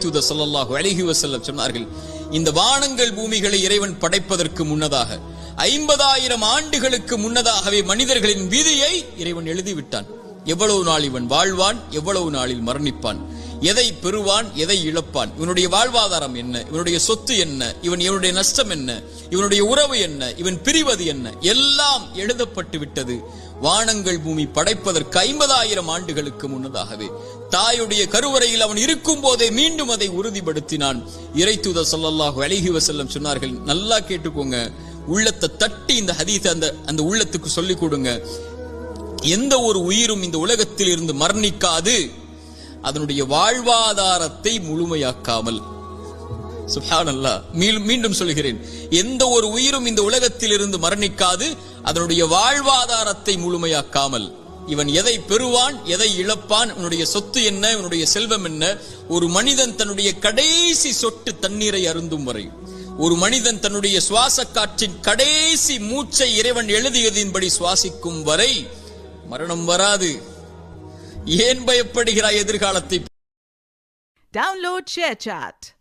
தூதர் ஸல்லல்லாஹு அலைஹி வஸல்லம் சொன்னார்கள், இந்த வானங்கள் பூமிகளை இறைவன் படைப்பதற்கு முன்னதாக 50,000 ஆண்டுகளுக்கு முன்னதாகவே மனிதர்களின் விதியை இறைவன் எழுதிவிட்டான். எவ்வளவு நாள் இவன் வாழ்வான், எவ்வளவு நாளில் மரணிப்பான், எதை பெறுவான், எதை இழப்பான், இவனுடைய வாழ்வாதாரம் என்ன, இவனுடைய சொத்து என்ன, இவனுடைய நஷ்டம் என்ன, இவனுடைய உறவு என்ன, இவன் பிரிவது என்ன, எல்லாம் எழுதப்பட்டு விட்டது. வானங்கள் பூமி படைப்பதற்கு 50,000 ஆண்டுகளுக்கு முன்னதாகவே தாயுடைய கருவறையில் அவன் இருக்கும் போதே மீண்டும் அதை உறுதிப்படுத்தினான். இறை தூதர் ஸல்லல்லாஹு அலைஹி வஸல்லம் சொன்னார்கள், நல்லா கேட்டுக்கோங்க, உள்ளத்தை தட்டி இந்த ஹதீஸை அந்த உள்ளத்துக்கு சொல்லிக் கொடுங்க. எந்த ஒரு உயிரும் இந்த உலகத்தில் இருந்து மரணிக்காது அதனுடைய வாழ்வாதாரத்தை முழுமையாக்காமல். சுப்ஹானல்லாஹ், மீண்டும் சொல்கிறேன், எந்த ஒரு உயிரும் இந்த உலகத்தில் இருந்து மரணிக்காது அதனுடைய வாழ்வாதாரத்தை முழுமையாக்காமல். இவன் எதை பெறுவான், எதை இழப்பான், இவனுடைய சொத்து என்ன, இவனுடைய செல்வம் என்ன. ஒரு மனிதன் தன்னுடைய கடைசி சொட்டு தண்ணீரை அருந்தும் வரை, ஒரு மனிதன் தன்னுடைய சுவாச காற்றின் கடைசி மூச்சை இறைவன் எழுதியதின்படி சுவாசிக்கும் வரை மரணம் வராது. ஏன் பயப்படுகிறாய் எதிர்காலத்தை? Download ShareChat.